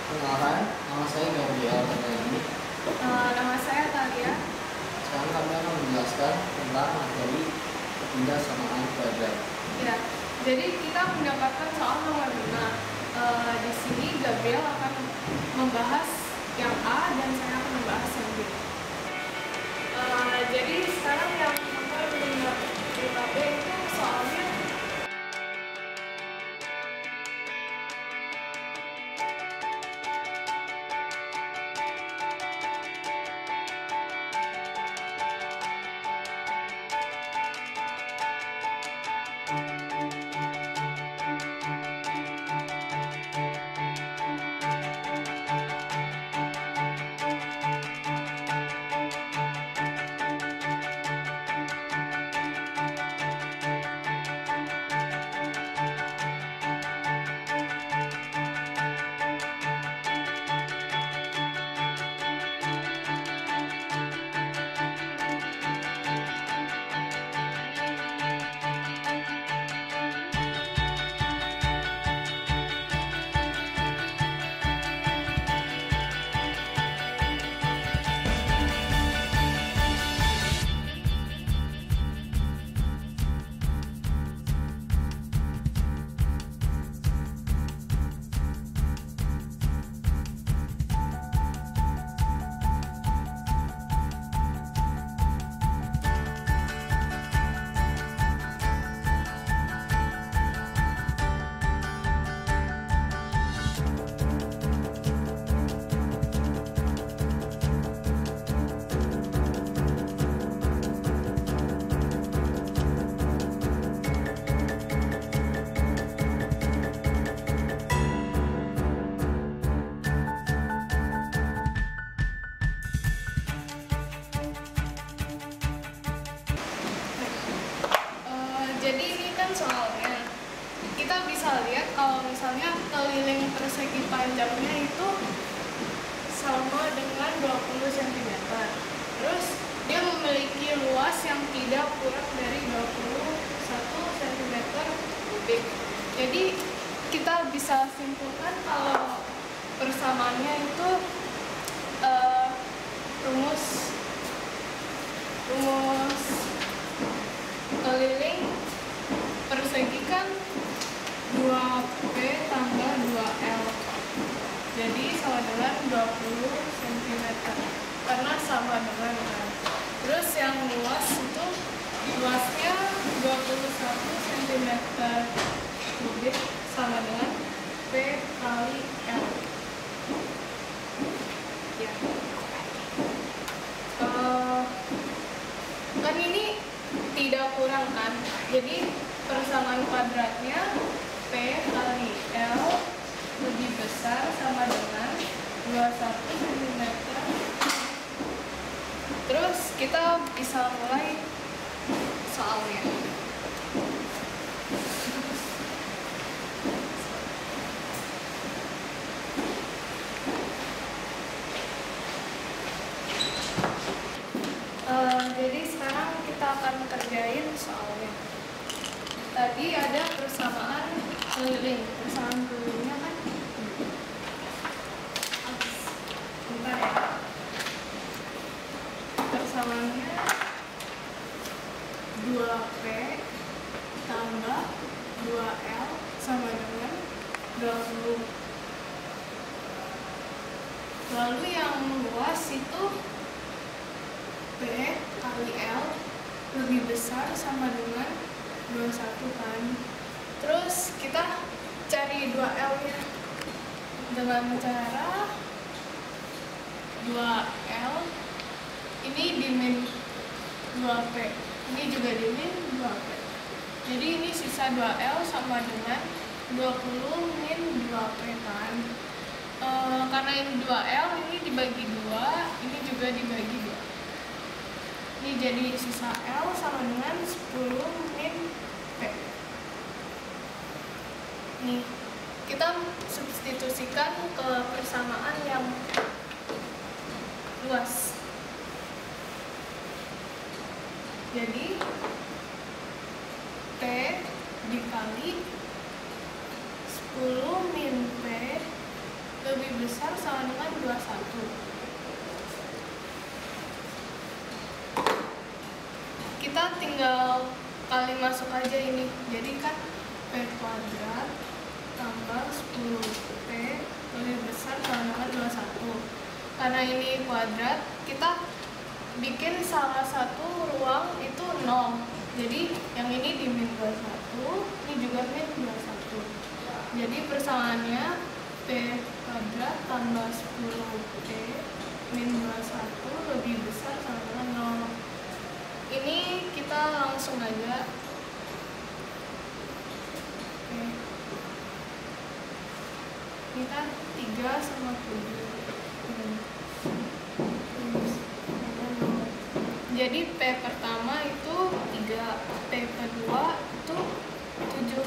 Kenalkan, nama saya Gabriel Tadi. Nama saya Talia. Sekarang kami akan menjelaskan tentang materi ketidaksamaan kuadrat. Ya, jadi kita mendapatkan soal nomor 5. Di sini Gabriel akan membahas yang A dan saya akan membahas yang B. Jadi sekarang yang nomor 5B itu soalnya jadi ini kan soalnya kita bisa lihat kalau misalnya keliling persegi panjangnya itu sama dengan 20 cm. Terus dia memiliki luas yang tidak kurang dari 21 cm kubik. Jadi kita bisa simpulkan kalau persamaannya itu rumus keliling persegi kan 2P tambah 2L, jadi sama dengan 20 cm karena sama dengan kan. Terus yang luas itu luasnya 21 cm kubik sama dengan P kali L ya. Kan ini tidak kurang kan, jadi persamaan kuadratnya P kali L lebih besar sama dengan 21 cm. Terus kita bisa mulai soalnya. Jadi sekarang kita akan kerjain soalnya. Tadi ada persamaan keliling. Persamaan kelilingnya kan bentar ya. Persamaannya 2P tambah 2L sama dengan 20. Lalu yang luas itu P kali L lebih besar sama dengan 21 kan. Terus kita cari 2L nya dengan cara 2L ini dimin 2P, ini juga dimin 2P, jadi ini sisa 2L sama dengan 20 min 2P kan. Karena ini 2L, ini dibagi 2, ini juga dibagi 2, ini jadi sisa L sama dengan 10 min P. Nih, kita substitusikan ke persamaan yang luas. Jadi P dikali 10 min P lebih besar sama dengan 21. Kita tinggal kali masuk aja ini. Jadi kan P kuadrat tambah 10P lebih besar sama dengan 21. Karena ini kuadrat, kita bikin salah satu ruang itu 0. Jadi yang ini di min 21, ini juga min 21. Jadi persamaannya P kuadrat tambah 10P min 21 lebih besar sama dengan 0. Ini kita langsung aja. Oke. Ini kan 3 sama 7. Jadi P pertama itu 3, P kedua itu 7.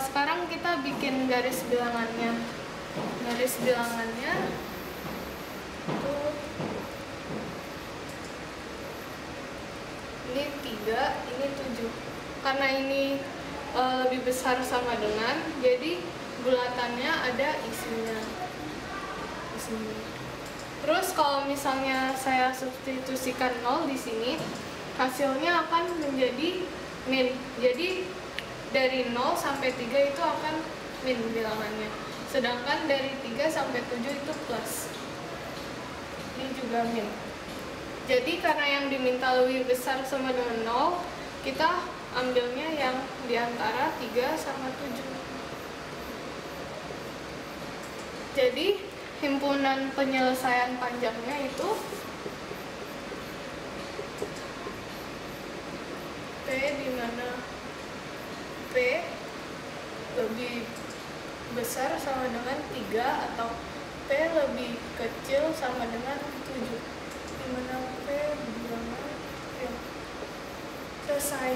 Sekarang kita bikin garis bilangannya. Garis bilangannya itu ini 3, ini 7. Karena ini lebih besar sama dengan, jadi bulatannya ada isinya. Terus kalau misalnya saya substitusikan 0 di sini, hasilnya akan menjadi min. Jadi dari 0 sampai 3 itu akan min bilangannya. Sedangkan dari 3 sampai 7 itu plus. Ini juga min. Jadi karena yang diminta lebih besar sama dengan 0, kita ambilnya yang di antara 3 sama 7. Jadi himpunan penyelesaian panjangnya itu P di mana P lebih besar sama dengan 3 atau P lebih kecil sama dengan 7. Di mana P bilangan ya. Selesai.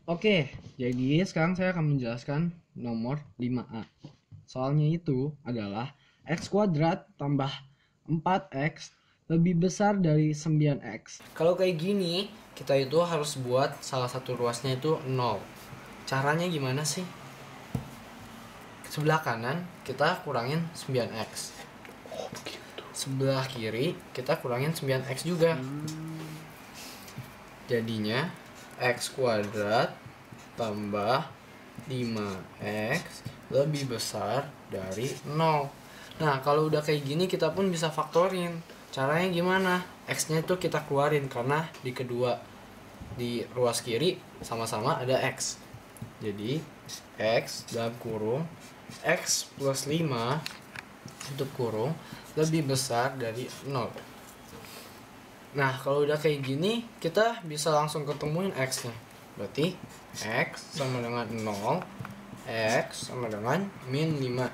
Oke, jadi sekarang saya akan menjelaskan nomor 5A. Soalnya itu adalah X kuadrat tambah 4X lebih besar dari 9X. Kalau kayak gini, kita itu harus buat salah satu ruasnya itu 0. Caranya gimana sih? Sebelah kanan kita kurangin 9X. Sebelah kiri kita kurangin 9X juga. Jadinya X kuadrat tambah 5X lebih besar dari 0. Nah, kalau udah kayak gini kita pun bisa faktorin. Caranya gimana? X-nya itu kita keluarin karena di kedua, di ruas kiri sama-sama ada X. Jadi X dalam kurung X plus 5 tutup kurung lebih besar dari 0. Nah, kalau udah kayak gini, kita bisa langsung ketemuin X-nya. Berarti X sama dengan 0, X sama dengan min 5.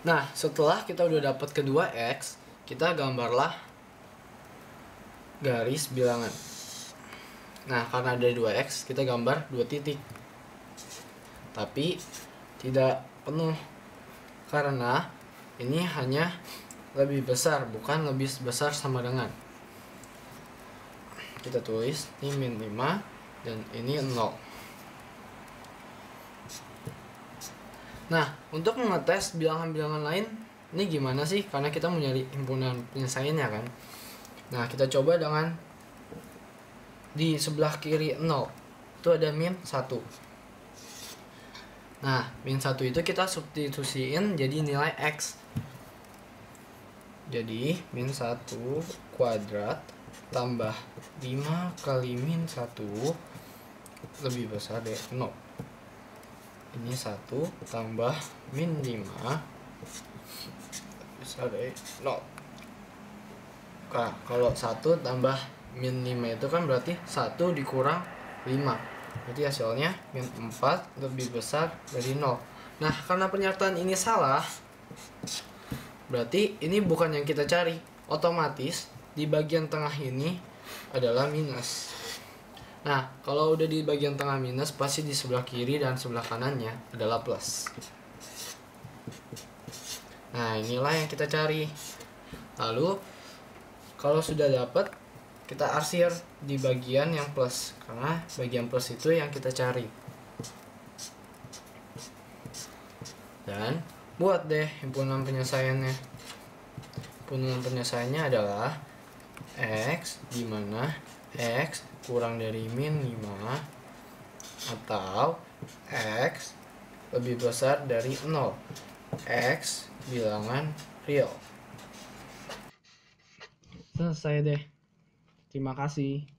Nah, setelah kita udah dapat kedua X, kita gambarlah garis bilangan. Nah, karena ada 2X, kita gambar 2 titik. Tapi tidak penuh, karena ini hanya lebih besar, bukan lebih besar sama dengan. Kita tulis ini min 5 dan ini 0. Nah, untuk mengetes bilangan-bilangan lain, ini gimana sih? Karena kita mau nyari himpunan penyelesaiannya kan. Nah, kita coba dengan di sebelah kiri 0. Itu ada min 1. Nah, min 1 itu kita substitusiin jadi nilai X. Jadi min 1 kuadrat tambah 5 kali min 1 lebih besar dari 0. Ini 1 tambah min 5 besar dari 0. Nah, kalau 1 tambah min 5 itu kan berarti 1 dikurang 5. Berarti hasilnya min 4 lebih besar dari 0. Nah, karena pernyataan ini salah, berarti ini bukan yang kita cari. Otomatis di bagian tengah ini adalah minus. Nah, kalau udah di bagian tengah minus, pasti di sebelah kiri dan sebelah kanannya adalah plus. Nah, inilah yang kita cari. Lalu, kalau sudah dapat, kita arsir di bagian yang plus, karena bagian plus itu yang kita cari. Dan buat deh himpunan penyelesaiannya. Himpunan penyelesaiannya adalah X di mana X kurang dari min 5 atau X lebih besar dari 0. X bilangan real. Selesai deh. Terima kasih.